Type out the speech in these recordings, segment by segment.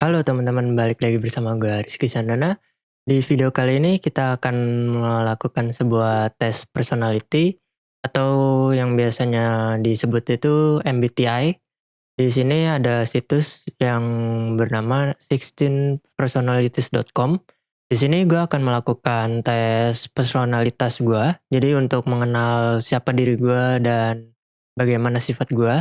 Halo teman-teman, balik lagi bersama gue Rizky Sandana. Di video kali ini kita akan melakukan sebuah tes personality atau yang biasanya disebut itu MBTI. Di sini ada situs yang bernama 16personalities.com. Di sini gue akan melakukan tes personalitas gue. Jadi untuk mengenal siapa diri gue dan bagaimana sifat gue.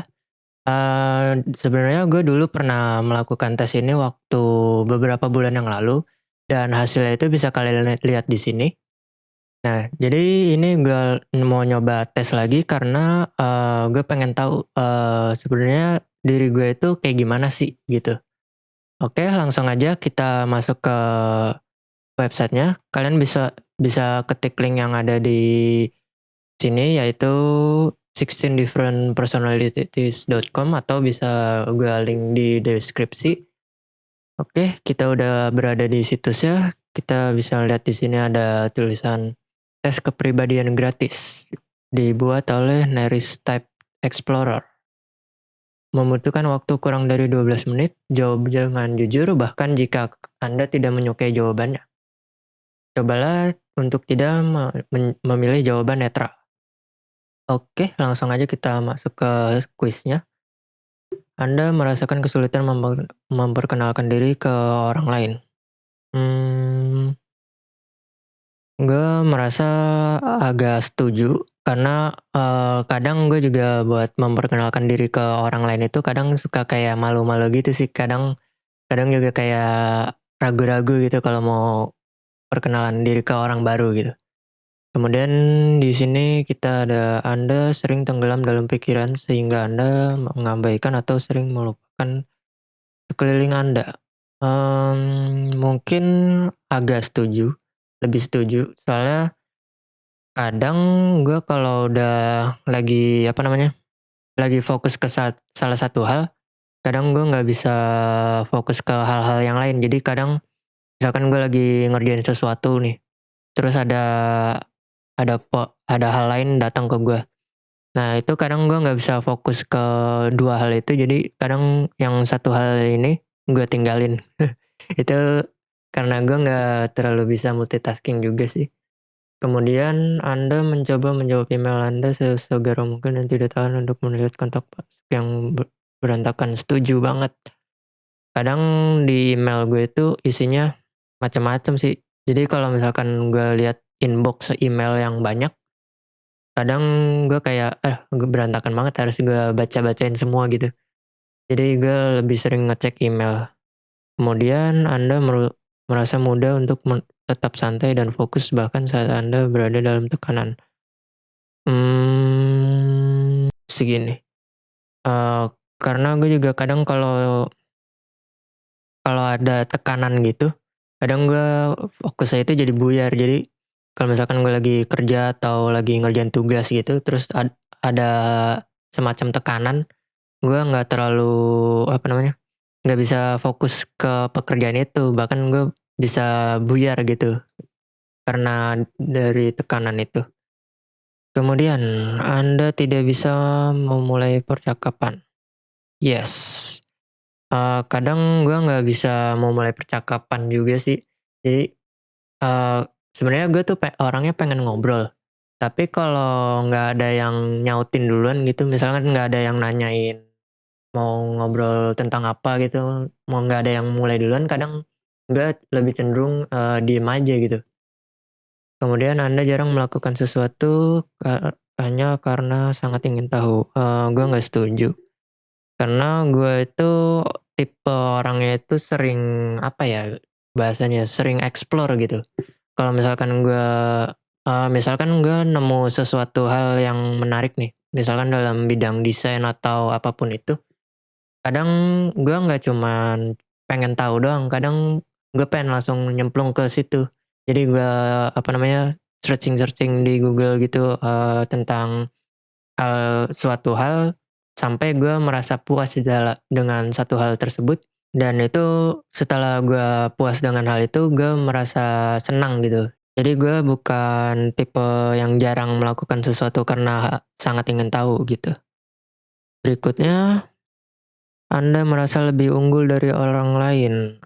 Sebenarnya gue dulu pernah melakukan tes ini waktu beberapa bulan yang lalu dan hasilnya itu bisa kalian lihat di sini. Nah, jadi ini gue mau nyoba tes lagi karena gue pengen tahu sebenarnya diri gue itu kayak gimana sih gitu. Oke, langsung aja kita masuk ke websitenya. Kalian bisa bisa ketik link yang ada di sini yaitu 16differentpersonalities.com atau bisa gue link di deskripsi. Oke, kita udah berada di situsnya. Kita bisa lihat di sini ada tulisan tes kepribadian gratis dibuat oleh Neris Type Explorer. Membutuhkan waktu kurang dari 12 menit. Jawab dengan jujur bahkan jika Anda tidak menyukai jawabannya. Cobalah untuk tidak memilih jawaban netral. Oke, langsung aja kita masuk ke kuisnya. Anda merasakan kesulitan memperkenalkan diri ke orang lain. Gue merasa agak setuju karena kadang gue juga buat memperkenalkan diri ke orang lain itu kadang suka kayak malu-malu gitu sih. Kadang juga kayak ragu-ragu gitu kalau mau perkenalan diri ke orang baru gitu. Kemudian di sini kita ada Anda sering tenggelam dalam pikiran sehingga Anda mengabaikan atau sering melupakan sekeliling Anda. Mungkin agak setuju, lebih setuju. Soalnya kadang gue kalau udah lagi fokus ke salah satu hal, kadang gue nggak bisa fokus ke hal-hal yang lain. Jadi kadang misalkan gue lagi ngerjain sesuatu nih, terus ada hal lain datang ke gue. Nah itu kadang gue nggak bisa fokus ke dua hal itu, jadi kadang yang satu hal ini gue tinggalin. Itu karena gue nggak terlalu bisa multitasking juga sih. Kemudian Anda mencoba menjawab email Anda sesegera mungkin dan tidak tahan untuk melihat kontak yang berantakan. Setuju banget. Kadang di email gue itu isinya macam-macam sih. Jadi kalau misalkan gue lihat inbox email yang banyak, kadang gue kayak gue berantakan banget, harus gue baca-bacain semua gitu. Jadi gue lebih sering ngecek email. Kemudian Anda merasa mudah untuk tetap santai dan fokus bahkan saat Anda berada dalam tekanan. Segini. Karena gue juga kadang kalau ada tekanan gitu, kadang gue fokusnya itu jadi buyar. Jadi kalau misalkan gue lagi kerja atau lagi ngerjain tugas gitu, terus ada semacam tekanan, gue nggak terlalu nggak bisa fokus ke pekerjaan itu. Bahkan gue bisa buyar gitu karena dari tekanan itu. Kemudian Anda tidak bisa memulai percakapan. Yes. Kadang gue nggak bisa mau mulai percakapan juga sih. Jadi sebenarnya gue tuh orangnya pengen ngobrol. Tapi kalau nggak ada yang nyautin duluan gitu, misalkan nggak ada yang nanyain mau ngobrol tentang apa gitu, mau nggak ada yang mulai duluan, kadang gue lebih cenderung diem aja gitu. Kemudian Anda jarang melakukan sesuatu hanya karena sangat ingin tahu. Gue nggak setuju. Karena gue itu tipe orangnya itu sering bahasanya sering explore gitu. Kalau misalkan gue nemu sesuatu hal yang menarik nih, misalkan dalam bidang desain atau apapun itu, kadang gue nggak cuman pengen tahu doang, kadang gue pengen langsung nyemplung ke situ. Jadi gue searching di Google gitu tentang suatu hal sampai gue merasa puas dengan satu hal tersebut. Dan itu setelah gue puas dengan hal itu, gue merasa senang gitu. Jadi gue bukan tipe yang jarang melakukan sesuatu karena sangat ingin tahu gitu. Berikutnya, Anda merasa lebih unggul dari orang lain?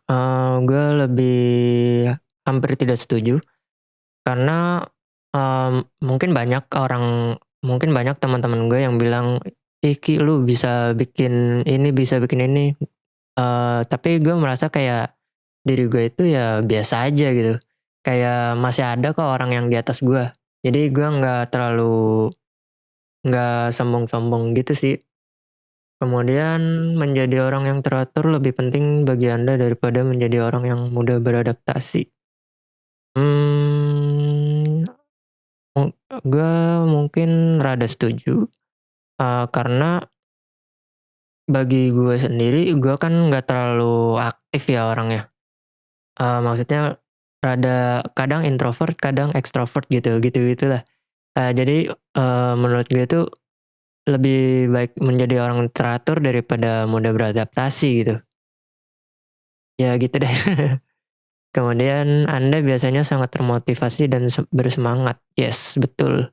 Gue lebih hampir tidak setuju karena, mungkin banyak teman-teman gue yang bilang, "Ih Ki, lu bisa bikin ini bisa bikin ini." Tapi gue merasa kayak diri gue itu ya biasa aja gitu, kayak masih ada kok orang yang di atas gue. Jadi gue nggak sombong-sombong gitu sih. Kemudian menjadi orang yang teratur lebih penting bagi Anda daripada menjadi orang yang mudah beradaptasi. Mmm, gue mungkin rada setuju, karena bagi gue sendiri, gue kan nggak terlalu aktif ya orangnya, maksudnya rada kadang introvert, kadang ekstrovert gitu, gitu-gitulah. Jadi, menurut gue tuh lebih baik menjadi orang teratur daripada mudah beradaptasi gitu. Ya gitu deh. Kemudian Anda biasanya sangat termotivasi dan bersemangat. Yes, betul.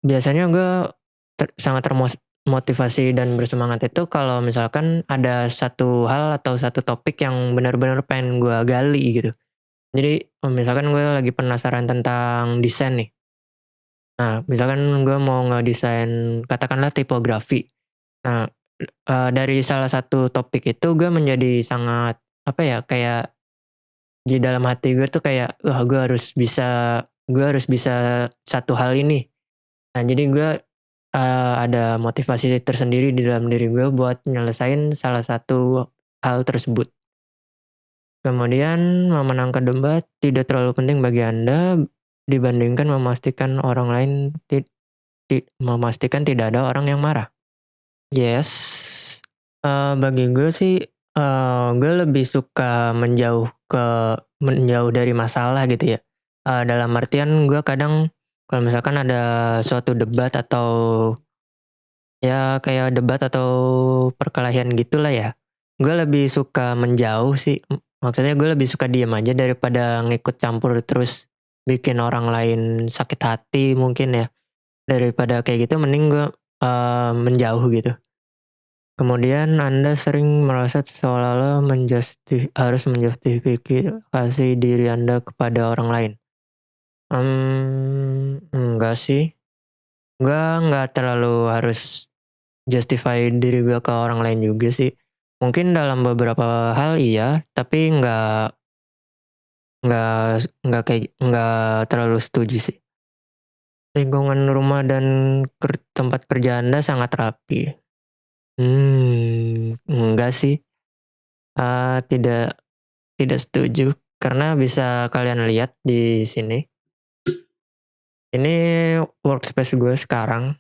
Biasanya gue sangat termotivasi dan bersemangat itu kalau misalkan ada satu hal atau satu topik yang benar-benar pengen gue gali gitu. Jadi misalkan gue lagi penasaran tentang desain nih. Nah, misalkan gue mau ngedesain katakanlah tipografi. Nah, dari salah satu topik itu gue menjadi sangat apa ya, kayak di dalam hati gue tuh kayak, wah gue harus bisa satu hal ini. Nah jadi gue, ada motivasi tersendiri di dalam diri gue buat nyelesain salah satu hal tersebut. Kemudian memenangkan domba tidak terlalu penting bagi Anda dibandingkan memastikan tidak ada orang yang marah. Yes, bagi gue sih, gue lebih suka menjauh dari masalah gitu ya. Dalam artian gue kadang kalau misalkan ada suatu debat atau ya kayak debat atau perkelahian gitulah ya, gue lebih suka menjauh sih, maksudnya gue lebih suka diam aja daripada ngikut campur terus bikin orang lain sakit hati mungkin ya. Daripada kayak gitu mending gue, menjauh gitu. Kemudian Anda sering merasa seolah-olah harus menjustifikasi diri Anda kepada orang lain. Enggak sih. Gue nggak terlalu harus justify diri gue ke orang lain juga sih. Mungkin dalam beberapa hal iya, tapi nggak terlalu setuju sih. Lingkungan rumah dan tempat kerja Anda sangat rapi. Enggak sih. Tidak tidak setuju karena bisa kalian lihat di sini. Ini workspace gue sekarang.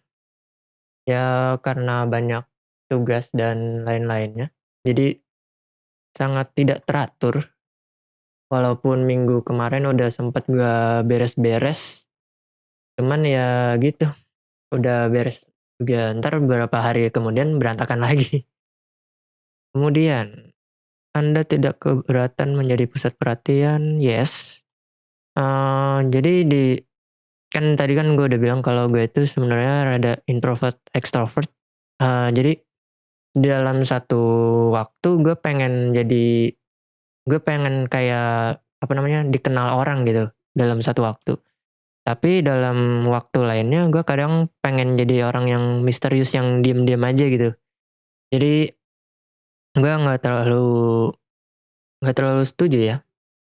Ya karena banyak tugas dan lain-lainnya. Jadi sangat tidak teratur. Walaupun minggu kemarin udah sempet gue beres-beres. Cuman ya gitu. Udah beres juga ntar beberapa hari kemudian berantakan lagi. Kemudian, Anda tidak keberatan menjadi pusat perhatian? Yes. Jadi kan tadi kan gue udah bilang kalau gue itu sebenarnya rada introvert, extrovert. Jadi dalam satu waktu gue pengen kayak apa namanya dikenal orang gitu dalam satu waktu. Tapi dalam waktu lainnya gue kadang pengen jadi orang yang misterius yang diem-diem aja gitu. Jadi gue nggak terlalu setuju ya.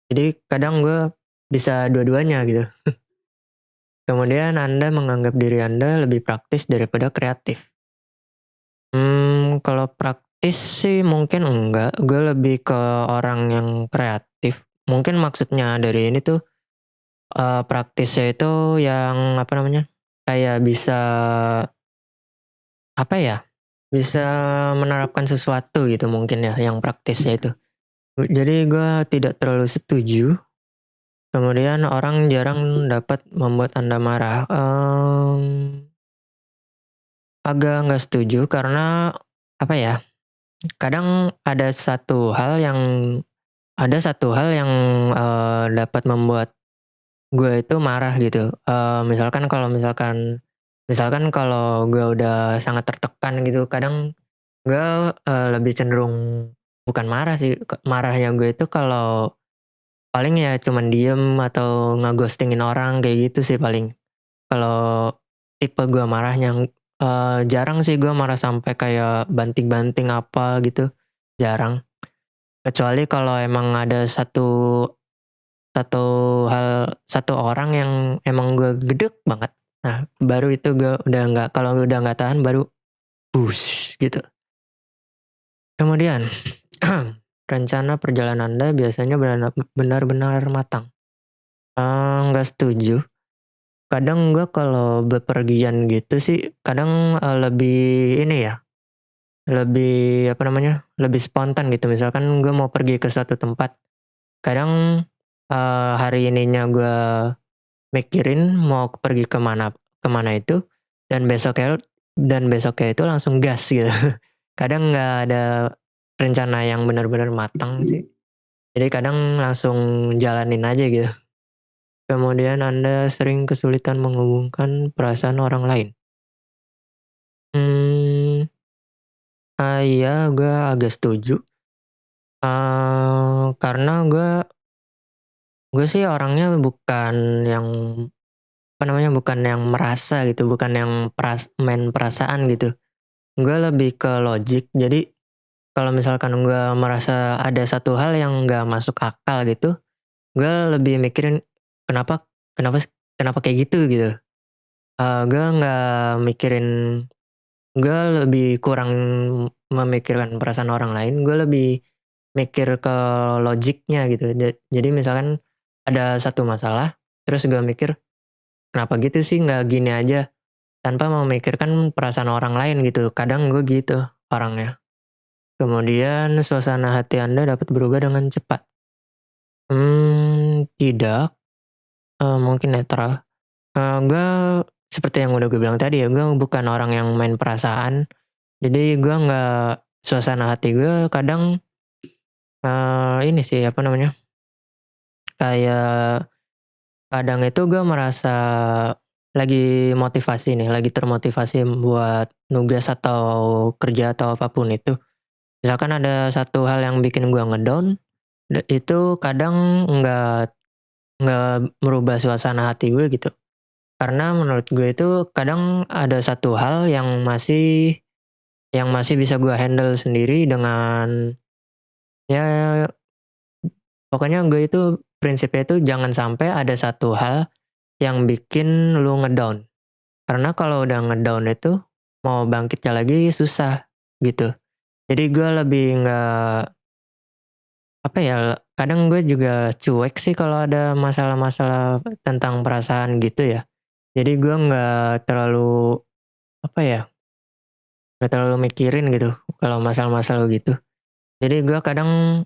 Jadi kadang gue bisa dua-duanya gitu. Kemudian Anda menganggap diri Anda lebih praktis daripada kreatif. Kalau praktis sih mungkin enggak, gue lebih ke orang yang kreatif. Mungkin maksudnya dari ini tuh, praktisnya itu yang apa namanya, kayak bisa, apa ya, bisa menerapkan sesuatu gitu mungkin ya yang praktisnya itu. Jadi gue tidak terlalu setuju. Kemudian orang jarang dapat membuat Anda marah. Agak nggak setuju karena apa ya? Kadang ada satu hal yang dapat membuat gue itu marah gitu. Misalkan kalau gue udah sangat tertekan gitu, kadang Gue, lebih cenderung bukan marah sih, marahnya gue itu kalau paling ya cuman diem atau nge-ghosting-in orang kayak gitu sih paling. Kalau tipe gue marahnya, jarang sih gue marah sampai kayak banting-banting apa gitu, jarang. Kecuali kalau emang ada satu satu satu orang yang emang gue gedek banget. Nah, baru itu gue udah nggak, kalau udah nggak tahan baru bus gitu. Kemudian, rencana perjalanan Anda biasanya benar-benar matang. Nggak setuju. Kadang gue kalau bepergian gitu sih, kadang lebih ini ya, lebih apa namanya, lebih spontan gitu. Misalkan gue mau pergi ke suatu tempat, kadang hari ininya gue mikirin mau pergi kemana kemana itu, dan besoknya itu langsung gas gitu. Kadang nggak ada rencana yang benar-benar matang sih. Jadi kadang langsung jalanin aja gitu. Kemudian Anda sering kesulitan menghubungkan perasaan orang lain. Hmm, iya, gue agak setuju. Karena gue sih orangnya bukan yang apa namanya, bukan yang merasa gitu, bukan yang main perasaan gitu. Gue lebih ke logik. Jadi kalau misalkan gue merasa ada satu hal yang nggak masuk akal gitu, gue lebih mikirin kenapa kenapa kenapa kayak gitu gitu. Gue nggak mikirin, gue lebih kurang memikirkan perasaan orang lain, gue lebih mikir ke logiknya gitu. Jadi misalkan ada satu masalah, terus gue mikir, kenapa gitu sih, nggak gini aja, tanpa memikirkan perasaan orang lain gitu. Kadang gue gitu orangnya. Kemudian suasana hati Anda dapat berubah dengan cepat. Tidak, mungkin netral. Gue seperti yang udah gue bilang tadi ya, gue bukan orang yang main perasaan. Jadi gue nggak, suasana hati gue kadang ini sih apa namanya, kayak kadang itu gue merasa lagi motivasi nih, lagi termotivasi buat nugas atau kerja atau apapun itu. Misalkan ada satu hal yang bikin gue ngedown, itu kadang nggak merubah suasana hati gue gitu. Karena menurut gue itu kadang ada satu hal yang masih bisa gue handle sendiri dengan, ya pokoknya gue itu prinsipnya itu jangan sampai ada satu hal yang bikin lu ngedown. Karena kalau udah ngedown itu mau bangkitnya lagi susah gitu. Jadi gue lebih nggak, apa ya, kadang gue juga cuek sih kalau ada masalah-masalah tentang perasaan gitu ya. Jadi gue nggak terlalu, apa ya, nggak terlalu mikirin gitu kalau masalah-masalah gitu. Jadi gue kadang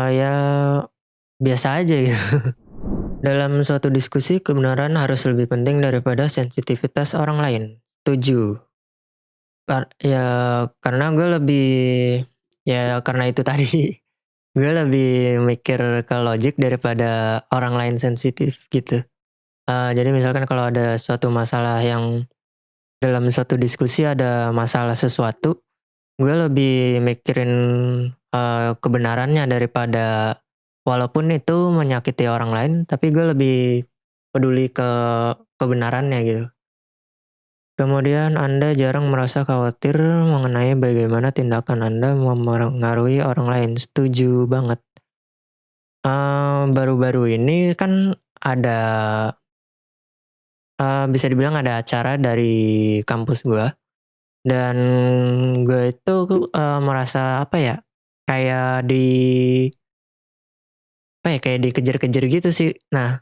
ya biasa aja gitu. Dalam suatu diskusi, kebenaran harus lebih penting daripada sensitivitas orang lain. Setuju. Ya karena gue lebih, ya karena itu tadi, gue lebih mikir ke logik daripada orang lain sensitif gitu. Jadi misalkan kalau ada suatu masalah yang dalam suatu diskusi ada masalah sesuatu, gue lebih mikirin kebenarannya daripada, walaupun itu menyakiti orang lain, tapi gue lebih peduli ke kebenarannya gitu. Kemudian Anda jarang merasa khawatir mengenai bagaimana tindakan Anda mempengaruhi orang lain. Setuju banget. Baru-baru ini kan ada, bisa dibilang ada acara dari kampus gue, dan gue itu merasa apa ya, kayak kayak dikejar-kejar gitu sih. Nah,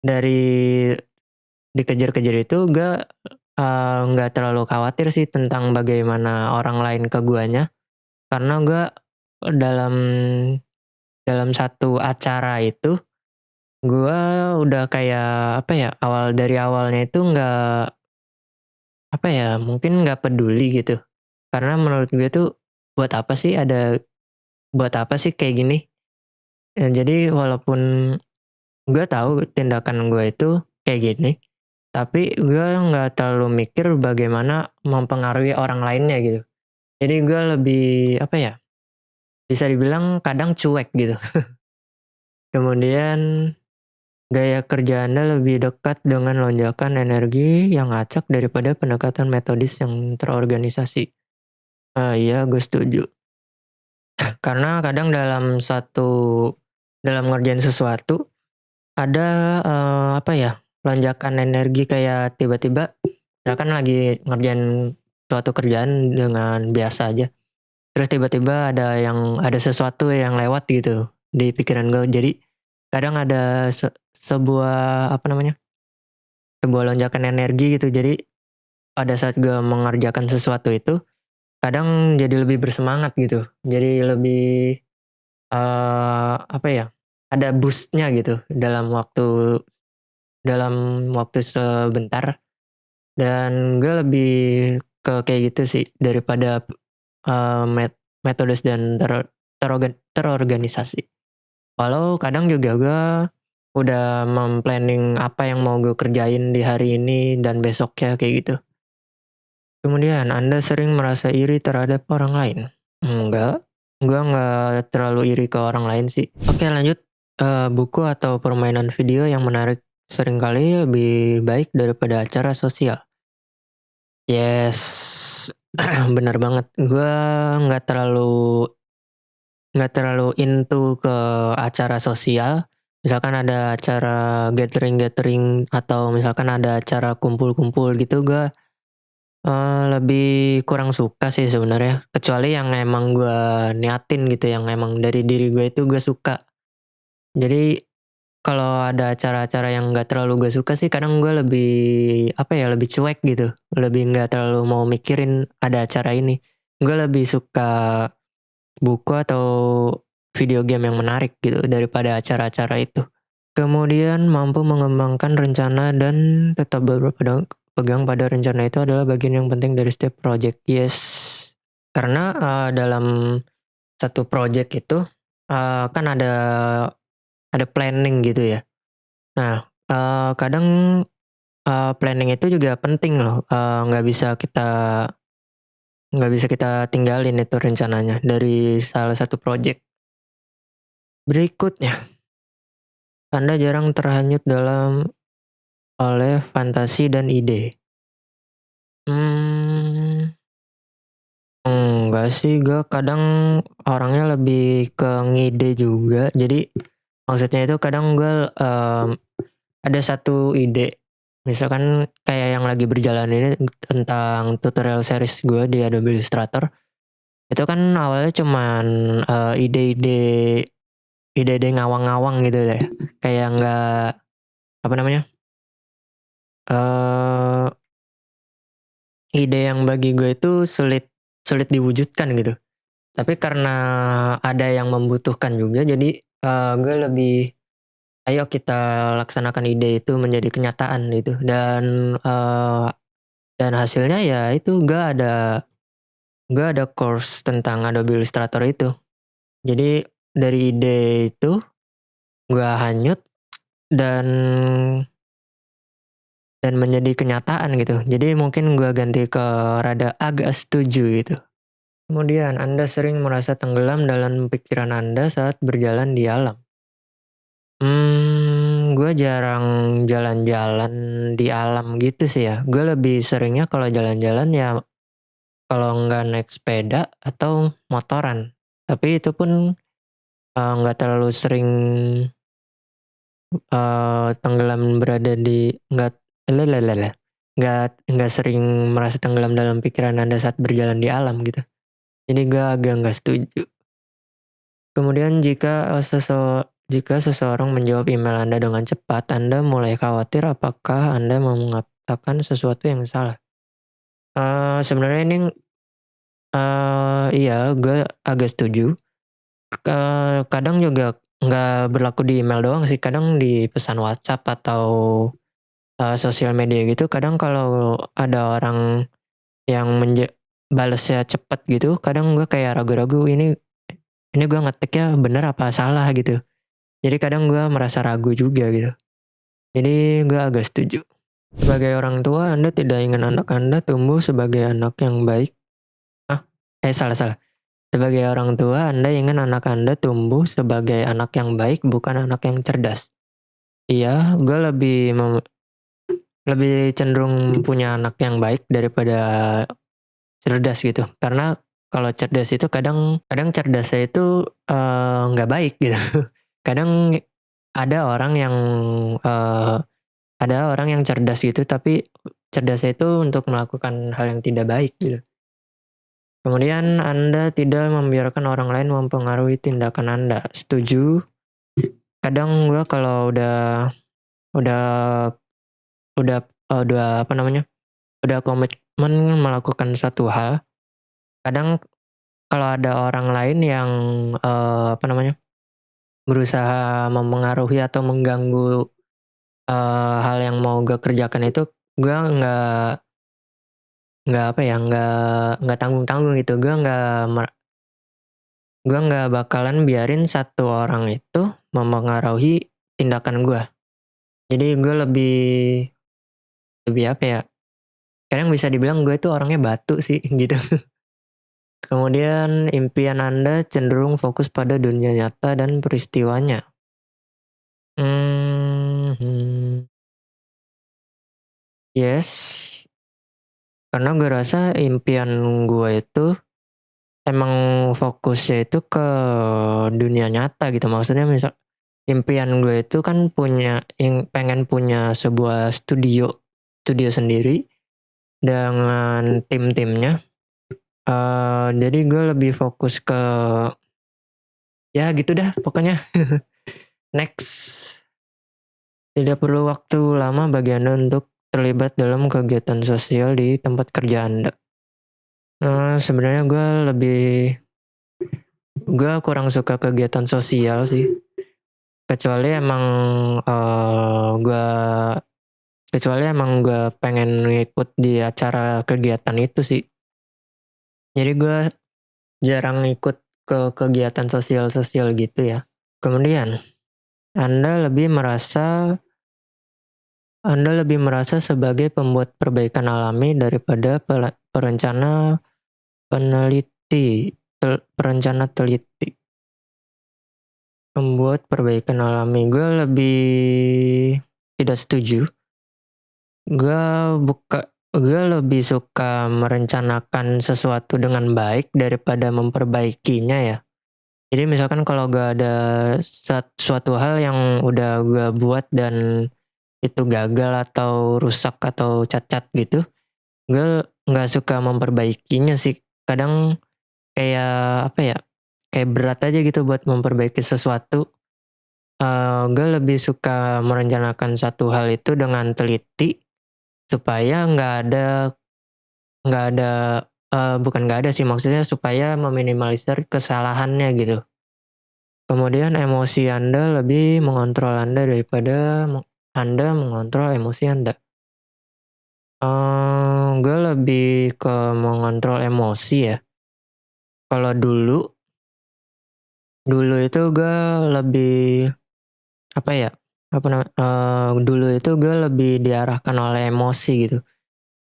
dari dikejar-kejar itu gue nggak terlalu khawatir sih tentang bagaimana orang lain ke guanya, karena gue dalam dalam satu acara itu gue udah kayak apa ya, dari awalnya itu nggak, apa ya, mungkin nggak peduli gitu, karena menurut gue tuh buat apa sih kayak gini. Ya, jadi walaupun gue tahu tindakan gue itu kayak gini, tapi gue nggak terlalu mikir bagaimana mempengaruhi orang lainnya gitu. Jadi gue lebih, apa ya, bisa dibilang kadang cuek gitu. Kemudian gaya kerja Anda lebih dekat dengan lonjakan energi yang acak daripada pendekatan metodis yang terorganisasi. Iya, gue setuju. Karena kadang dalam ngerjain sesuatu ada, apa ya, lonjakan energi kayak tiba-tiba misalkan lagi ngerjain suatu kerjaan dengan biasa aja, terus tiba-tiba ada sesuatu yang lewat gitu di pikiran gue. Jadi kadang ada sebuah, apa namanya, sebuah lonjakan energi gitu. Jadi pada saat gue mengerjakan sesuatu itu, kadang jadi lebih bersemangat gitu. Jadi lebih, apa ya, ada boost-nya gitu dalam waktu sebentar, dan gue lebih ke kayak gitu sih daripada, metode dan terorganisasi. Walau kadang juga gue udah memplanning apa yang mau gue kerjain di hari ini dan besoknya kayak gitu. Kemudian, Anda sering merasa iri terhadap orang lain? Enggak, gue nggak terlalu iri ke orang lain sih. Oke, lanjut. Buku atau permainan video yang menarik seringkali lebih baik daripada acara sosial. Yes, benar banget. Gue nggak terlalu nggak terlalu into ke acara sosial. Misalkan ada acara gathering-gathering atau misalkan ada acara kumpul-kumpul gitu, gue lebih kurang suka sih sebenarnya. Kecuali yang emang gue niatin gitu, yang emang dari diri gue itu gue suka. Jadi kalau ada acara-acara yang nggak terlalu gue suka sih, kadang gue lebih, apa ya, lebih cuek gitu. Lebih nggak terlalu mau mikirin ada acara ini. Gue lebih suka buku atau video game yang menarik gitu daripada acara-acara itu. Kemudian mampu mengembangkan rencana dan tetap berpegang pada rencana itu adalah bagian yang penting dari setiap project. Yes, karena dalam satu project itu kan ada planning gitu ya. Nah, kadang planning itu juga penting loh. Nggak bisa kita tinggalin itu rencananya dari salah satu project. Berikutnya, Anda jarang terhanyut oleh fantasi dan ide. Hmm, enggak sih, gue kadang orangnya lebih ke ngide juga. Jadi maksudnya itu kadang gue ada satu ide, misalkan kayak yang lagi berjalan ini tentang tutorial series gue di Adobe Illustrator. Itu kan awalnya cuman ide-ide ngawang-ngawang gitu deh, kayak nggak, apa namanya, eh ide yang bagi gue itu sulit sulit diwujudkan gitu. Tapi karena ada yang membutuhkan juga, jadi gue lebih, ayo kita laksanakan ide itu menjadi kenyataan gitu. Dan hasilnya ya itu gue ada course tentang Adobe Illustrator itu. Jadi dari ide itu gue hanyut dan dan menjadi kenyataan gitu. Jadi mungkin gue ganti ke rada agak setuju gitu. Kemudian, Anda sering merasa tenggelam dalam pikiran Anda saat berjalan di alam. Gue jarang jalan-jalan di alam gitu sih ya. Gue lebih seringnya kalau jalan-jalan ya kalau nggak naik sepeda atau motoran. Tapi itu pun nggak terlalu sering tenggelam berada di nggak lelelele nggak sering merasa tenggelam dalam pikiran Anda saat berjalan di alam gitu. Jadi gue agak nggak setuju. Kemudian jika seseorang menjawab email Anda dengan cepat, Anda mulai khawatir apakah Anda mau mengatakan sesuatu yang salah. Sebenarnya ini, iya, gue agak setuju. Kadang juga nggak berlaku di email doang sih, kadang di pesan WhatsApp atau sosial media gitu. Kadang kalau ada orang yang balesnya cepet gitu, kadang gue kayak ragu-ragu, ini gue ngetiknya bener apa salah gitu. Jadi kadang gue merasa ragu juga gitu. Jadi gue agak setuju. Sebagai orang tua, Anda tidak ingin anak Anda tumbuh sebagai anak yang baik. Salah. Sebagai orang tua, Anda ingin anak Anda tumbuh sebagai anak yang baik, bukan anak yang cerdas. Iya, gue lebih cenderung punya anak yang baik daripada cerdas gitu. Karena kalau cerdas itu kadang cerdasnya itu nggak baik gitu. Kadang ada orang yang eh, cerdas gitu, tapi cerdasnya itu untuk melakukan hal yang tidak baik gitu. Kemudian Anda tidak membiarkan orang lain mempengaruhi tindakan Anda. Setuju. Kadang gue kalau udah udah apa namanya? Udah komitmen melakukan satu hal, kadang kalau ada orang lain yang apa namanya? Berusaha mempengaruhi atau mengganggu hal yang mau gue kerjakan itu, gue nggak apa ya, nggak tanggung-tanggung gitu. Gue nggak bakalan biarin satu orang itu memengaruhi tindakan gue. Jadi gue lebih apa ya? Kadang bisa dibilang gue itu orangnya batu sih gitu. Kemudian impian Anda cenderung fokus pada dunia nyata dan peristiwanya. Hmm, yes, karena gue rasa impian gue itu emang fokusnya itu ke dunia nyata gitu. Maksudnya misal impian gue itu kan pengen punya sebuah studio sendiri dengan tim-timnya. Jadi gue lebih fokus ke ya gitu dah pokoknya. Next, tidak perlu waktu lama bagi Anda untuk terlibat dalam kegiatan sosial di tempat kerja Anda. Sebenarnya gue kurang suka kegiatan sosial sih. Kecuali emang gue pengen ngikut di acara kegiatan itu sih. Jadi gue jarang ikut ke kegiatan sosial gitu ya. Kemudian Anda lebih merasa sebagai pembuat perbaikan alami daripada perencana teliti. Pembuat perbaikan alami. Gue lebih tidak setuju. Gue lebih suka merencanakan sesuatu dengan baik daripada memperbaikinya ya. Jadi misalkan kalau gak ada suatu hal yang udah gue buat dan itu gagal atau rusak atau cacat gitu, gue nggak suka memperbaikinya sih. Kadang kayak apa ya, kayak berat aja gitu buat memperbaiki sesuatu. Gue lebih suka merencanakan satu hal itu dengan teliti supaya nggak ada bukan nggak ada sih, maksudnya supaya meminimalisir kesalahannya gitu. Kemudian emosi Anda lebih mengontrol Anda daripada Anda mengontrol emosi Anda. Gue lebih ke mengontrol emosi ya. Kalau dulu itu gue lebih apa ya? Dulu itu gue lebih diarahkan oleh emosi gitu.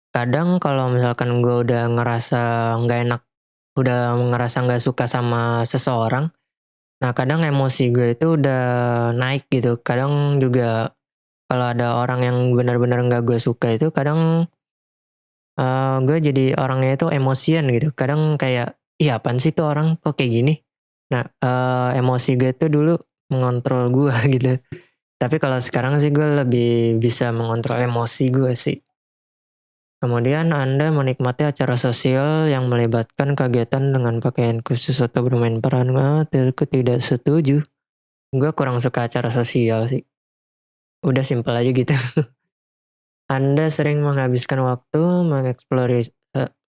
Kadang kalau misalkan gue udah ngerasa nggak enak, udah ngerasa nggak suka sama seseorang, nah kadang emosi gue itu udah naik gitu. Kadang juga kalau ada orang yang benar-benar nggak gue suka itu, kadang gue jadi orangnya itu emosian gitu. Kadang kayak, iya apaan sih tuh orang kok kayak gini? Nah, emosi gue itu dulu mengontrol gue gitu. Tapi kalau sekarang sih gue lebih bisa mengontrol emosi gue sih. Kemudian Anda menikmati acara sosial yang melibatkan kegiatan dengan pakaian khusus atau bermain peran. Aku tidak setuju. Gue kurang suka acara sosial sih. Udah simpel aja gitu. Anda sering menghabiskan waktu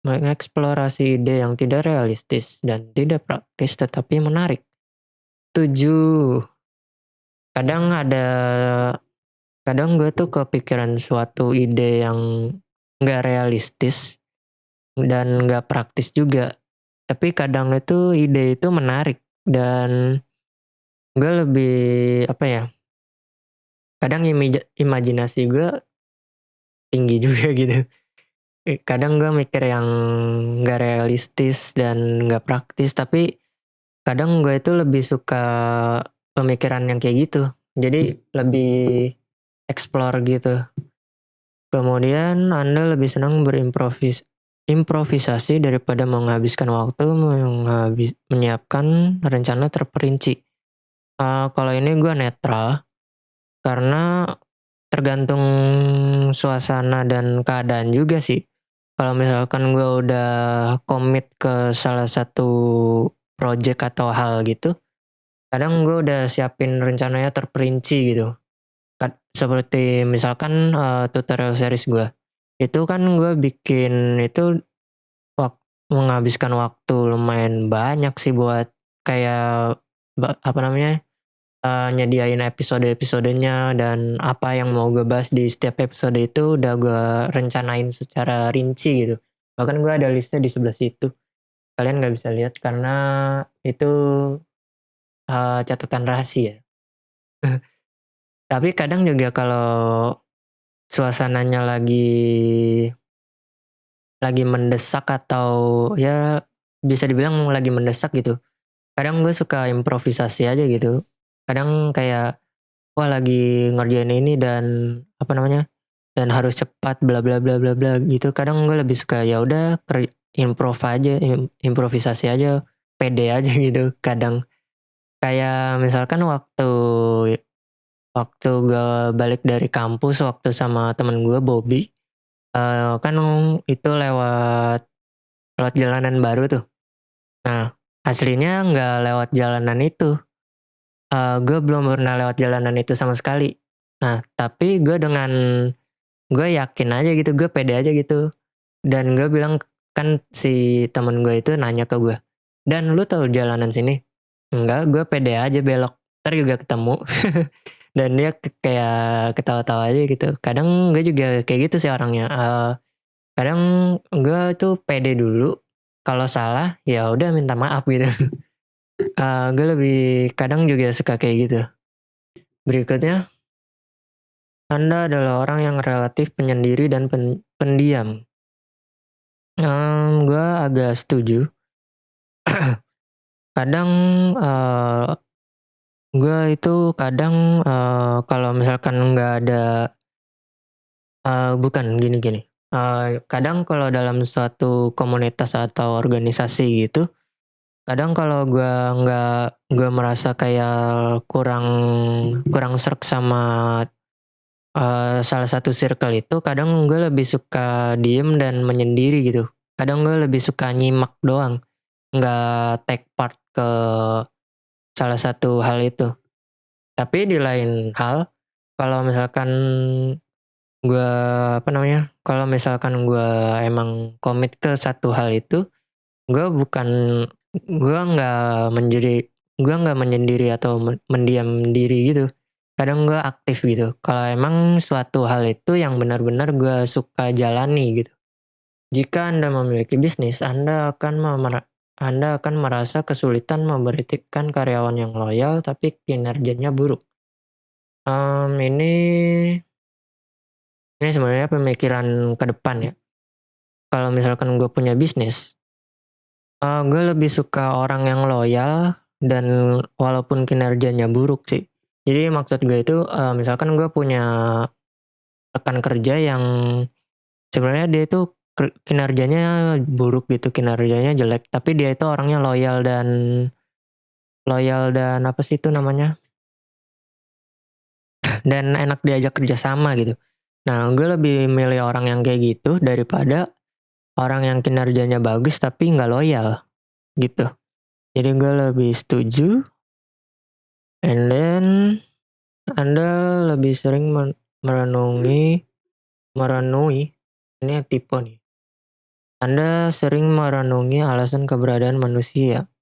mengeksplorasi ide yang tidak realistis dan tidak praktis tetapi menarik. 7. Kadang kadang gue tuh kepikiran suatu ide yang nggak realistis dan nggak praktis juga. Tapi kadang itu ide itu menarik dan gue lebih apa ya? Kadang imajinasi gue tinggi juga gitu. kadang gue mikir yang nggak realistis dan nggak praktis, tapi kadang gue itu lebih suka pemikiran yang kayak gitu. Jadi lebih explore gitu. Kemudian Anda lebih senang improvisasi daripada menghabiskan waktu menyiapkan rencana terperinci. Kalau ini gue netral, karena tergantung suasana dan keadaan juga sih. Kalau misalkan gue udah komit ke salah satu project atau hal gitu, kadang gue udah siapin rencananya terperinci gitu. Seperti misalkan tutorial series gue. Itu kan gue bikin itu menghabiskan waktu lumayan banyak sih buat kayak apa namanya, nyediain episode-episodenya dan apa yang mau gue bahas di setiap episode itu udah gue rencanain secara rinci gitu. Bahkan gue ada listnya di sebelah situ. Kalian nggak bisa lihat karena itu catatan rahasia. Tapi kadang juga kalau suasananya lagi mendesak atau ya bisa dibilang lagi mendesak gitu. Kadang gue suka improvisasi aja gitu. Kadang kayak wah lagi ngerjain ini dan apa namanya? Dan harus cepat bla bla bla bla bla gitu. Kadang gue lebih suka ya udah improvisasi aja, pede aja gitu. Kadang kayak misalkan waktu waktu gue balik dari kampus waktu sama temen gue Bobby, kan itu lewat lewat jalanan baru tuh. Nah, aslinya nggak lewat jalanan itu. Gue belum pernah lewat jalanan itu sama sekali. Nah, tapi gue yakin aja gitu, gue pede aja gitu. Dan gue bilang, kan si temen gue itu nanya ke gue, "Dan lu tahu jalanan sini?" "Enggak, gue pede aja belok. Ntar juga ketemu." Dan dia kayak ketawa-tawa aja gitu. Kadang gue juga kayak gitu sih orangnya. Kadang gue tuh pede dulu. Kalau salah, ya udah minta maaf gitu. Gue lebih kadang juga suka kayak gitu. Berikutnya, Anda adalah orang yang relatif penyendiri dan pendiam. Gue agak setuju. Kadang gue itu kadang kalau misalkan nggak ada bukan gini-gini. Kadang kalau dalam suatu komunitas atau organisasi gitu, kadang kalau gue merasa kayak kurang kurang serk sama salah satu circle itu, kadang gue lebih suka diem dan menyendiri gitu. Kadang gue lebih suka nyimak doang, nggak take part ke salah satu hal itu. Tapi di lain hal, kalau misalkan gue apa namanya, kalau misalkan gue emang komit ke satu hal itu, gue bukan gue nggak menyendiri atau mendiam diri gitu. Kadang gue aktif gitu. Kalau emang suatu hal itu yang benar-benar gue suka jalani gitu. Jika Anda memiliki bisnis, Anda akan merasa kesulitan memberhentikan karyawan yang loyal tapi kinerjanya buruk. Ini sebenarnya pemikiran ke depan ya. Kalau misalkan gue punya bisnis, gue lebih suka orang yang loyal dan walaupun kinerjanya buruk sih. Jadi maksud gue itu misalkan gue punya rekan kerja yang sebenarnya dia itu kinerjanya buruk gitu, kinerjanya jelek, tapi dia itu orangnya loyal dan apa sih itu namanya? Dan enak diajak kerja sama gitu. Nah, gue lebih milih orang yang kayak gitu daripada orang yang kinerjanya bagus tapi nggak loyal gitu. Jadi gue lebih setuju. And then Anda lebih sering merenungi, ini tipe nih. Anda sering merenungi alasan keberadaan manusia.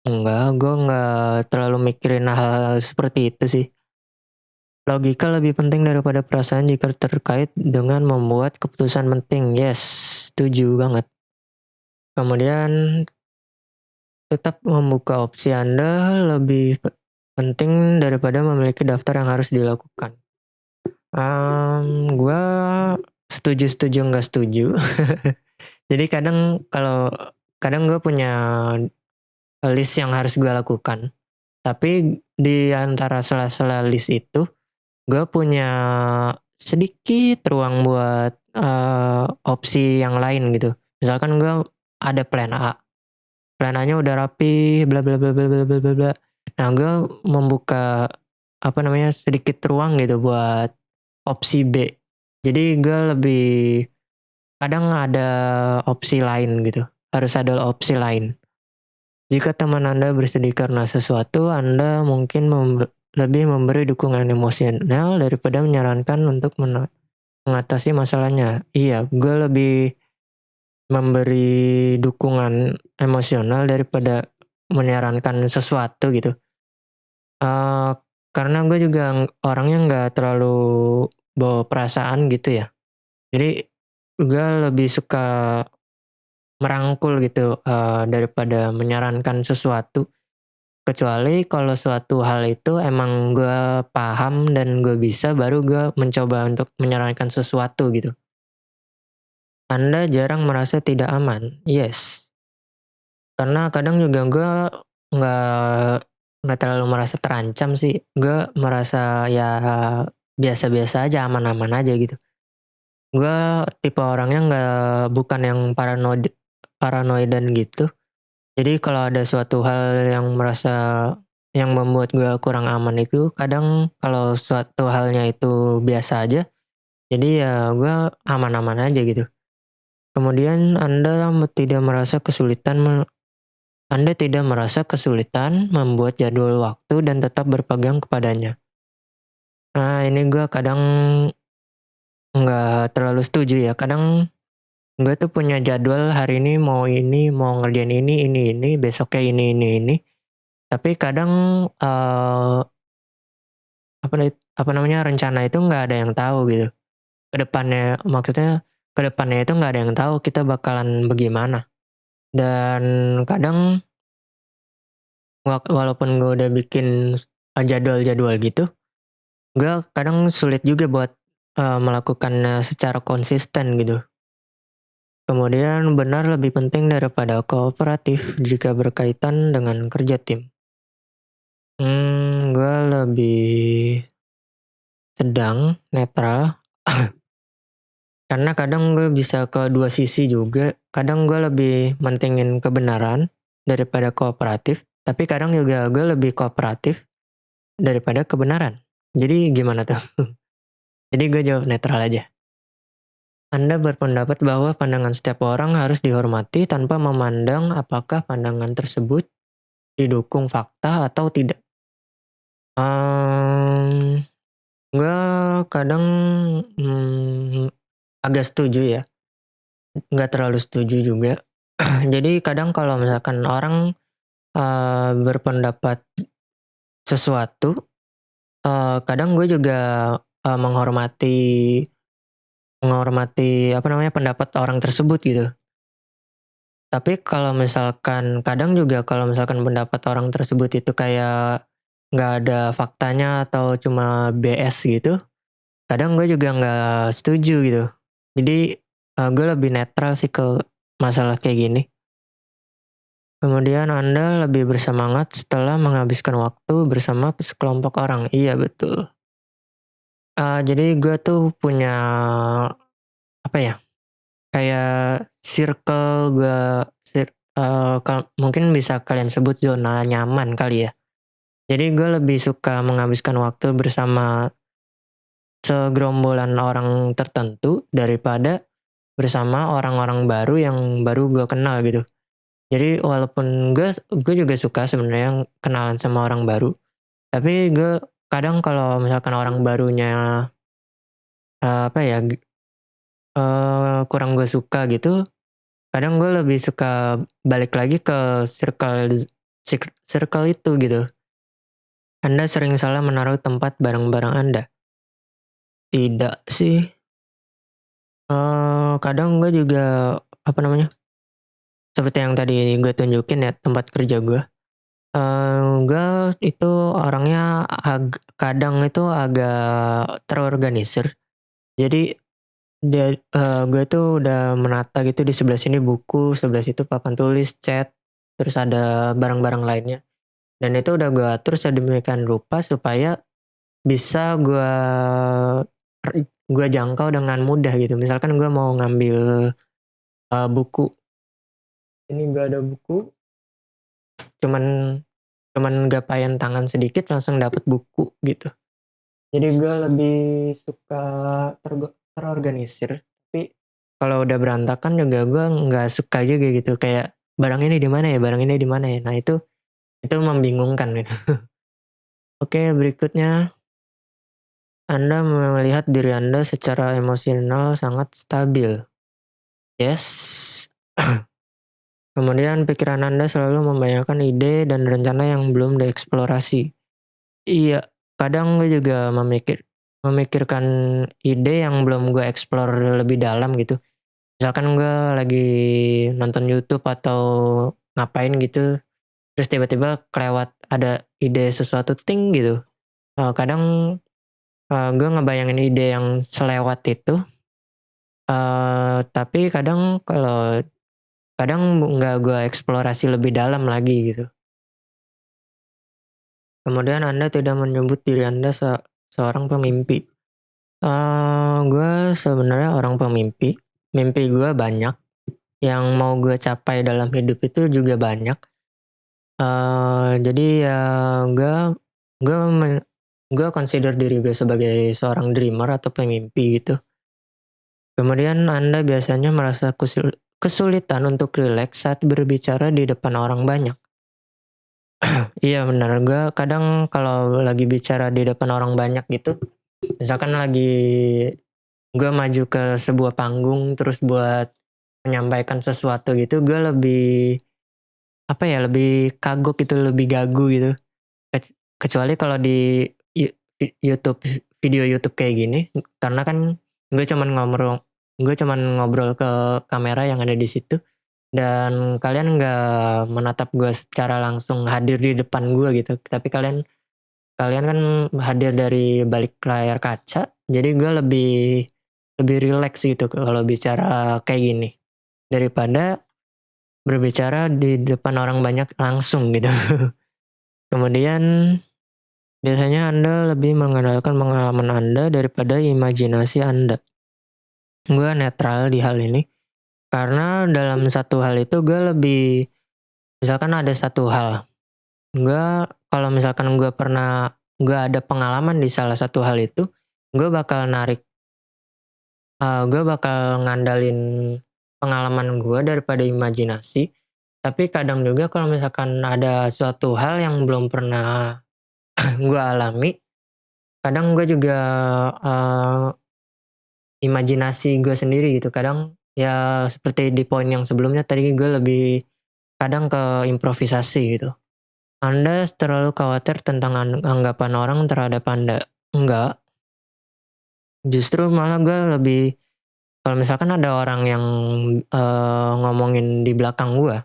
Enggak, gue nggak terlalu mikirin hal-hal seperti itu sih. Logika lebih penting daripada perasaan jika terkait dengan membuat keputusan penting. Yes, setuju banget. Kemudian tetap membuka opsi Anda lebih penting daripada memiliki daftar yang harus dilakukan. Gue setuju nggak setuju. Jadi kadang gue punya list yang harus gue lakukan. Tapi di antara sela-sela list itu, gue punya sedikit ruang buat opsi yang lain gitu. Misalkan gue ada plan A. Plan A-nya udah rapi, bla bla bla bla bla bla bla bla. Nah, gue membuka sedikit ruang gitu buat opsi B. Jadi gue lebih kadang ada opsi lain gitu. Harus ada opsi lain. Jika teman Anda bersedih karena sesuatu, Anda mungkin lebih memberi dukungan emosional daripada menyarankan untuk mengatasi masalahnya. Iya, gue lebih memberi dukungan emosional daripada menyarankan sesuatu gitu. Eh, karena gue juga orangnya nggak terlalu bawa perasaan gitu ya. Jadi gue lebih suka merangkul gitu daripada menyarankan sesuatu. Kecuali kalau suatu hal itu emang gue paham dan gue bisa, baru gue mencoba untuk menyarankan sesuatu gitu. Anda jarang merasa tidak aman? Yes. Karena kadang juga gue nggak nggak terlalu merasa terancam sih. Gue merasa ya biasa-biasa aja, aman-aman aja gitu. Gue tipe orangnya bukan yang paranoidan gitu. Jadi kalau ada suatu hal yang membuat gue kurang aman itu, kadang kalau suatu halnya itu biasa aja, jadi ya gue aman-aman aja gitu. Kemudian Anda tidak merasa kesulitan membuat jadwal waktu dan tetap berpegang kepadanya. Nah, ini gue kadang nggak terlalu setuju ya. Kadang gue tuh punya jadwal hari ini, mau ngerjain ini, besoknya ini. Tapi kadang rencana itu nggak ada yang tahu gitu. Kedepannya itu nggak ada yang tahu kita bakalan bagaimana. Dan kadang walaupun gue udah bikin jadwal-jadwal gitu, gue kadang sulit juga buat melakukannya secara konsisten gitu. Kemudian benar lebih penting daripada kooperatif jika berkaitan dengan kerja tim. Gue lebih sedang, netral. Karena kadang gue bisa ke dua sisi juga. Kadang gue lebih mentingin kebenaran daripada kooperatif. Tapi kadang juga gue lebih kooperatif daripada kebenaran. Jadi gimana tuh? Jadi gue jawab netral aja. Anda berpendapat bahwa pandangan setiap orang harus dihormati tanpa memandang apakah pandangan tersebut didukung fakta atau tidak. Gue kadang agak setuju ya. Nggak terlalu setuju juga. Jadi kadang kalau misalkan orang berpendapat sesuatu, kadang gue juga menghormati pendapat orang tersebut gitu. Tapi kadang juga kalau misalkan pendapat orang tersebut itu kayak nggak ada faktanya atau cuma BS gitu, kadang gue juga nggak setuju gitu. Jadi gue lebih netral sih ke masalah kayak gini. Kemudian Anda lebih bersemangat setelah menghabiskan waktu bersama sekelompok orang. Iya, betul. Jadi gue tuh punya kayak circle mungkin bisa kalian sebut zona nyaman kali ya. Jadi gue lebih suka menghabiskan waktu bersama segerombolan orang tertentu daripada bersama orang-orang baru yang baru gue kenal gitu. Jadi walaupun gue juga suka sebenarnya kenalan sama orang baru, tapi gue kadang kalau misalkan orang barunya kurang gue suka gitu, kadang gue lebih suka balik lagi ke circle itu gitu. Anda sering salah menaruh tempat barang-barang Anda? Tidak sih. Kadang gue juga seperti yang tadi gue tunjukin ya, tempat kerja gue. Gue itu orangnya kadang itu agak terorganisir. Jadi Gue tuh udah menata gitu, di sebelah sini buku, sebelah situ papan tulis, cat, terus ada barang-barang lainnya. Dan itu udah gue atur sedemikian rupa supaya bisa gue jangkau dengan mudah gitu. Misalkan gue mau ngambil buku, ini gak ada buku, cuman cuman gapain tangan sedikit langsung dapat buku gitu. Jadi gue lebih suka terorganisir. Tapi kalau udah berantakan juga gue nggak suka juga gitu. Kayak barang ini di mana ya, barang ini di mana ya. Nah itu membingungkan gitu. Oke, berikutnya Anda melihat diri Anda secara emosional sangat stabil. Yes. Kemudian pikiran Anda selalu membayangkan ide dan rencana yang belum dieksplorasi. Iya, kadang gue juga memikirkan ide yang belum gue explore lebih dalam gitu. Misalkan gue lagi nonton YouTube atau ngapain gitu, terus tiba-tiba kelewat ada ide sesuatu ting gitu. Kadang gue ngebayangin ide yang selewat itu, tapi kadang nggak gue eksplorasi lebih dalam lagi gitu. Kemudian Anda tidak menyebut diri Anda seorang pemimpi. Gue sebenarnya orang pemimpi. Mimpi gue banyak. Yang mau gue capai dalam hidup itu juga banyak. Jadi ya gue gue gue consider diri gue sebagai seorang dreamer atau pemimpi gitu. Kemudian Anda biasanya merasa kesulitan untuk rileks saat berbicara di depan orang banyak. Iya benar, gue kadang kalau lagi bicara di depan orang banyak gitu, misalkan lagi gue maju ke sebuah panggung terus buat menyampaikan sesuatu gitu, gue lebih apa ya, lebih kagok gitu, lebih gagu gitu. Kecuali kalau di YouTube, video YouTube kayak gini, karena kan gue cuman ngobrol ke kamera yang ada di situ, dan kalian nggak menatap gue secara langsung hadir di depan gue gitu, tapi kalian kan hadir dari balik layar kaca, jadi gue lebih rileks gitu kalau bicara kayak gini daripada berbicara di depan orang banyak langsung gitu. Kemudian biasanya Anda lebih mengandalkan pengalaman Anda daripada imajinasi Anda. Gue netral di hal ini karena dalam satu hal itu gue lebih, misalkan ada satu hal, kalau misalkan gue ada pengalaman di salah satu hal itu, gue bakal gue bakal ngandalin pengalaman gue daripada imajinasi. Tapi kadang juga kalau misalkan ada suatu hal yang belum pernah gue alami, kadang gue juga imajinasi gue sendiri gitu. Kadang ya seperti di poin yang sebelumnya tadi, gue lebih kadang ke improvisasi gitu. Anda terlalu khawatir tentang anggapan orang terhadap Anda. Enggak, justru malah gue lebih, kalau misalkan ada orang yang ngomongin di belakang gue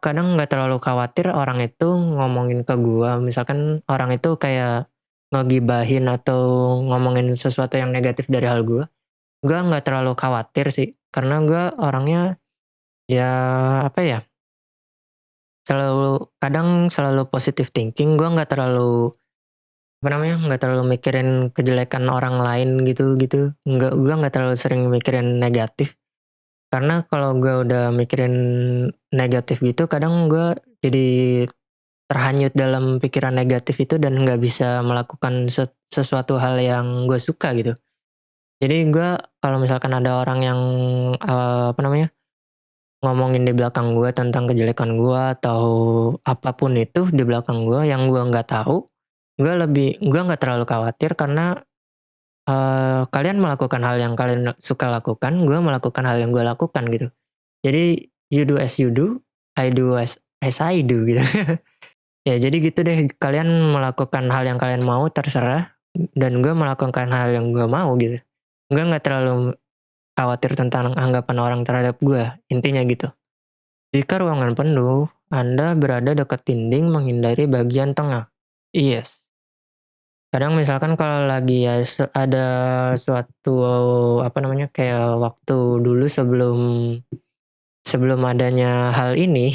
kadang nggak terlalu khawatir orang itu ngomongin ke gue. Misalkan orang itu kayak ngegibahin atau ngomongin sesuatu yang negatif dari hal gue nggak terlalu khawatir sih. Karena gue orangnya ya apa ya, selalu positive thinking. Gue nggak terlalu nggak terlalu mikirin kejelekan orang lain gitu. Gue nggak terlalu sering mikirin negatif. Karena kalau gue udah mikirin negatif gitu, kadang gue jadi terhanyut dalam pikiran negatif itu dan nggak bisa melakukan sesuatu hal yang gue suka gitu. Jadi gue kalau misalkan ada orang yang ngomongin di belakang gue tentang kejelekan gue atau apapun itu di belakang gue yang gue nggak tahu, gue nggak terlalu khawatir karena kalian melakukan hal yang kalian suka lakukan, gue melakukan hal yang gue lakukan gitu. Jadi you do as you do, I do as I do gitu. Ya jadi gitu deh, kalian melakukan hal yang kalian mau terserah, dan gue melakukan hal yang gue mau gitu. Gue nggak terlalu khawatir tentang anggapan orang terhadap gue, intinya gitu. Jika ruangan penuh, Anda berada dekat dinding menghindari bagian tengah. Yes. Kadang misalkan kalau lagi ya ada suatu apa namanya kayak waktu dulu sebelum sebelum adanya hal ini,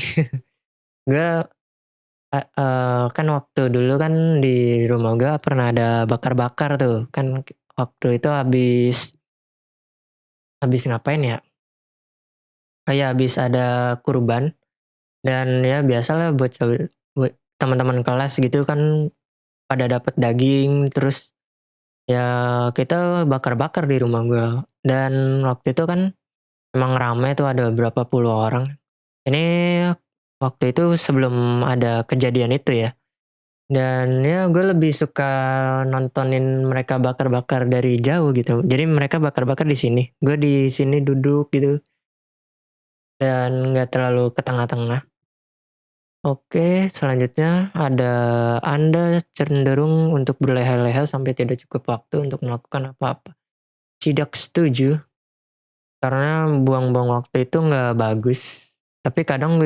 gue kan waktu dulu kan di rumah gue pernah ada bakar-bakar tuh kan waktu itu habis habis ngapain ya? Oh ya habis ada kurban dan ya biasalah buat teman-teman kelas gitu kan pada dapat daging terus ya kita bakar-bakar di rumah gue dan waktu itu kan emang rame tuh ada berapa puluh orang. Ini waktu itu sebelum ada kejadian itu ya. Dan ya gue lebih suka nontonin mereka bakar-bakar dari jauh gitu. Jadi mereka bakar-bakar di sini, gue di sini duduk gitu dan nggak terlalu ke tengah-tengah. Oke, selanjutnya ada Anda cenderung untuk berleha-leha sampai tidak cukup waktu untuk melakukan apa-apa. Tidak setuju, karena buang-buang waktu itu nggak bagus. Tapi kadang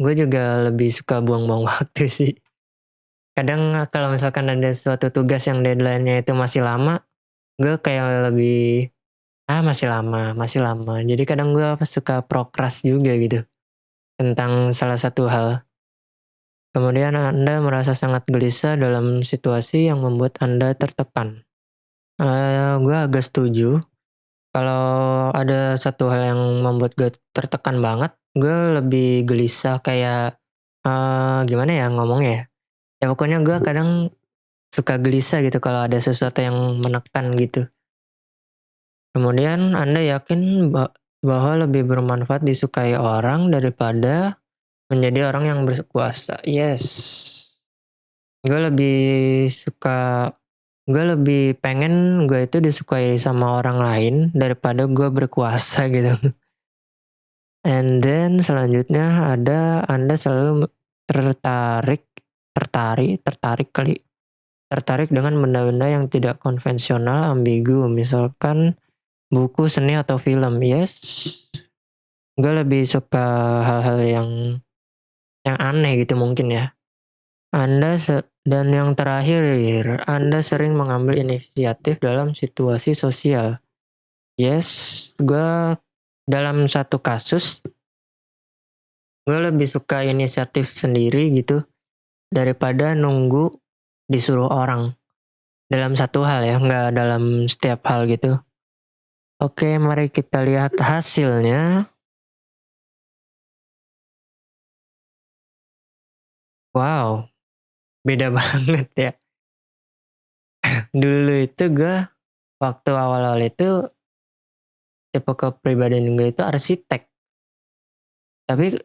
gue juga lebih suka buang-buang waktu sih. Kadang kalau misalkan ada suatu tugas yang deadline-nya itu masih lama, gue kayak lebih, masih lama, masih lama. Jadi kadang gue suka prokras juga gitu, tentang salah satu hal. Kemudian Anda merasa sangat gelisah dalam situasi yang membuat Anda tertekan. Gue agak setuju. Kalau ada satu hal yang membuat gue tertekan banget, gue lebih gelisah kayak, gimana ya ngomongnya ya. Ya pokoknya gue kadang suka gelisah gitu kalau ada sesuatu yang menekan gitu. Kemudian Anda yakin bahwa lebih bermanfaat disukai orang daripada menjadi orang yang berkuasa. Yes. Gue lebih suka, gue lebih pengen gue itu disukai sama orang lain daripada gue berkuasa gitu. And then selanjutnya ada Anda selalu tertarik kali. Tertarik dengan benda-benda yang tidak konvensional, ambigu, misalkan buku, seni, atau film. Yes, gue lebih suka hal-hal yang aneh gitu mungkin ya. Dan yang terakhir, Anda sering mengambil inisiatif dalam situasi sosial. Yes, gue dalam satu kasus, gue lebih suka inisiatif sendiri gitu daripada nunggu disuruh orang. Dalam satu hal ya, nggak dalam setiap hal gitu. Oke, mari kita lihat hasilnya. Wow, beda banget ya. Dulu itu gue, waktu awal-awal itu, tipe kepribadian gue itu arsitek. Tapi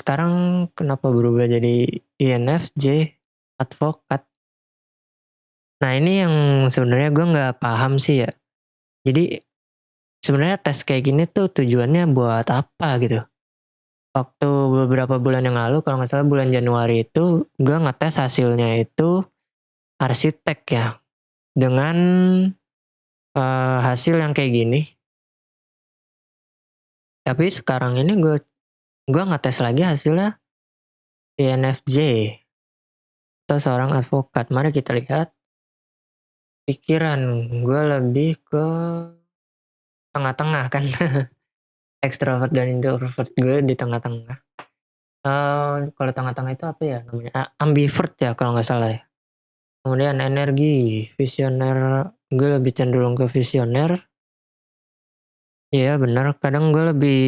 sekarang kenapa berubah jadi INFJ, advokat. Nah ini yang sebenarnya gue nggak paham sih ya. Jadi sebenarnya tes kayak gini tuh tujuannya buat apa gitu. Waktu beberapa bulan yang lalu, kalau nggak salah bulan Januari itu, gue ngetes hasilnya itu arsitek ya. Dengan hasil yang kayak gini. Tapi sekarang ini gue ngetes lagi hasilnya INFJ atau seorang advokat. Mari kita lihat. Pikiran gue lebih ke tengah-tengah kan. Ekstrovert dan introvert gue di tengah-tengah. Kalau tengah-tengah itu apa ya namanya? Ambivert ya kalau nggak salah ya. Kemudian energi, visioner, gue lebih cenderung ke visioner. Iya benar, kadang gue lebih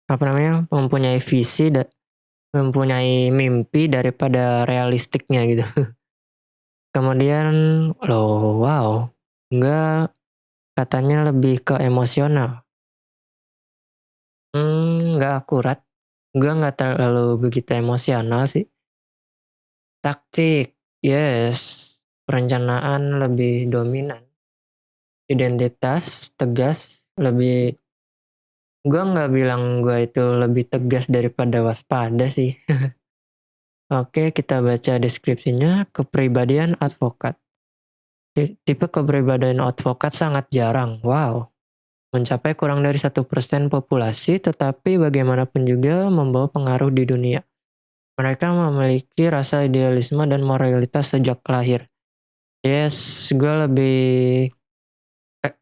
apa namanya mempunyai visi mempunyai mimpi daripada realistiknya gitu. Kemudian wow, enggak, katanya lebih ke emosional. Enggak akurat. Gue nggak terlalu begitu emosional sih. Taktik, yes. Perencanaan lebih dominan. Identitas, tegas, lebih. Gue nggak bilang gue itu lebih tegas daripada waspada sih. Oke, kita baca deskripsinya. Kepribadian advokat. Tipe kepribadian advokat sangat jarang. Wow. Mencapai kurang dari 1% populasi, tetapi bagaimanapun juga membawa pengaruh di dunia. Mereka memiliki rasa idealisme dan moralitas sejak lahir. Yes, gue lebih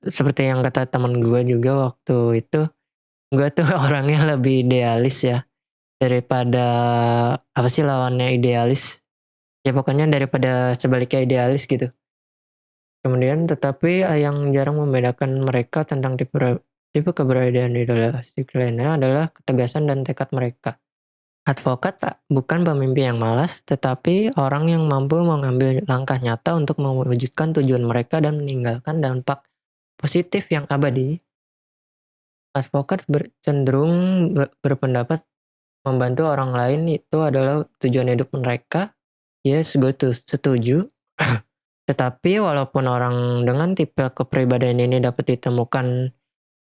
seperti yang kata teman gue juga waktu itu, gue tuh orangnya lebih idealis ya, daripada apa sih lawannya idealis? Ya pokoknya daripada sebaliknya idealis gitu. Kemudian tetapi yang jarang membedakan mereka tentang tipe keberadaan idealistik lainnya adalah ketegasan dan tekad mereka. Advokat bukan pemimpin yang malas, tetapi orang yang mampu mengambil langkah nyata untuk mewujudkan tujuan mereka dan meninggalkan dampak positif yang abadi. Advokat cenderung berpendapat membantu orang lain itu adalah tujuan hidup mereka. Yes, gue tuh setuju. Tetapi walaupun orang dengan tipe kepribadian ini dapat ditemukan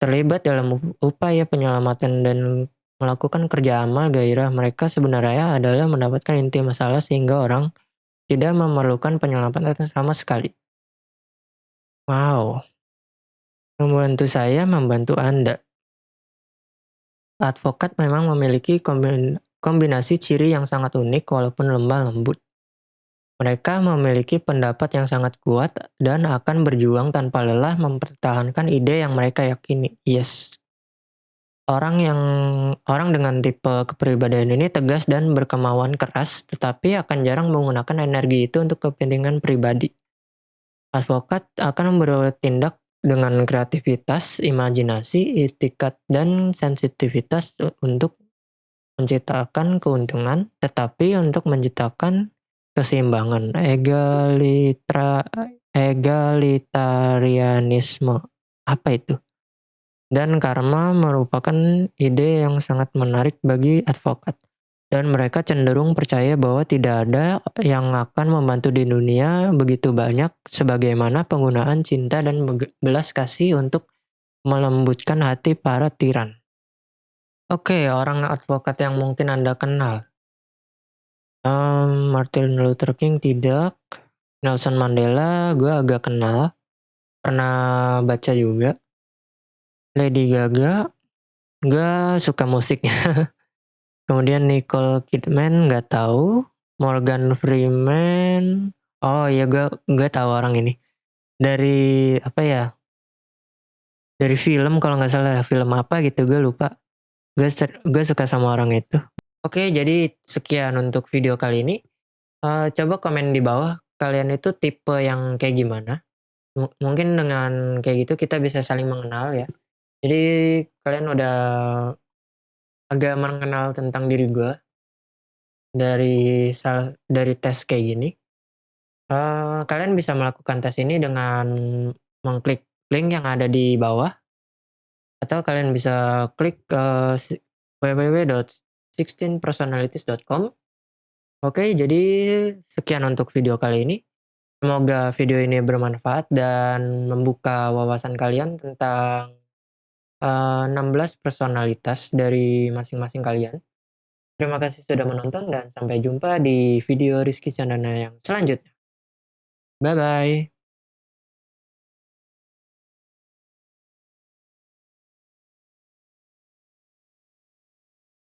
terlibat dalam upaya penyelamatan dan melakukan kerja amal, gairah mereka sebenarnya adalah mendapatkan inti masalah sehingga orang tidak memerlukan penyelamatan sama sekali. Wow, membantu saya membantu Anda. Advokat memang memiliki kombinasi ciri yang sangat unik walaupun lemah lembut. Mereka memiliki pendapat yang sangat kuat dan akan berjuang tanpa lelah mempertahankan ide yang mereka yakini. Yes. Orang dengan tipe kepribadian ini tegas dan berkemauan keras, tetapi akan jarang menggunakan energi itu untuk kepentingan pribadi. Advokat akan bertindak dengan kreativitas, imajinasi, istiqat, dan sensitivitas untuk menciptakan keuntungan, tetapi untuk menciptakan keseimbangan, egalitarianisme. Apa itu? Dan karma merupakan ide yang sangat menarik bagi advokat. Dan mereka cenderung percaya bahwa tidak ada yang akan membantu di dunia begitu banyak sebagaimana penggunaan cinta dan belas kasih untuk melembutkan hati para tiran. Oke, orang advokat yang mungkin Anda kenal. Martin Luther King tidak. Nelson Mandela gue agak kenal. Pernah baca juga. Lady Gaga, gue suka musiknya. Kemudian Nicole Kidman nggak tahu. Morgan Freeman, oh iya gue tahu orang ini. Dari apa ya? Dari film kalau nggak salah, film apa gitu gue lupa. Gue suka sama orang itu. Oke, jadi sekian untuk video kali ini. Coba komen di bawah kalian itu tipe yang kayak gimana. Mungkin dengan kayak gitu kita bisa saling mengenal ya. Jadi kalian udah agak mengenal tentang diri gue dari tes kayak gini. Kalian bisa melakukan tes ini dengan mengklik link yang ada di bawah, atau kalian bisa klik www.16personalities.com. Oke, jadi sekian untuk video kali ini. Semoga video ini bermanfaat dan membuka wawasan kalian tentang 16 personalitas dari masing-masing kalian. Terima kasih sudah menonton dan sampai jumpa di video Rizky Chandana yang selanjutnya. Bye-bye.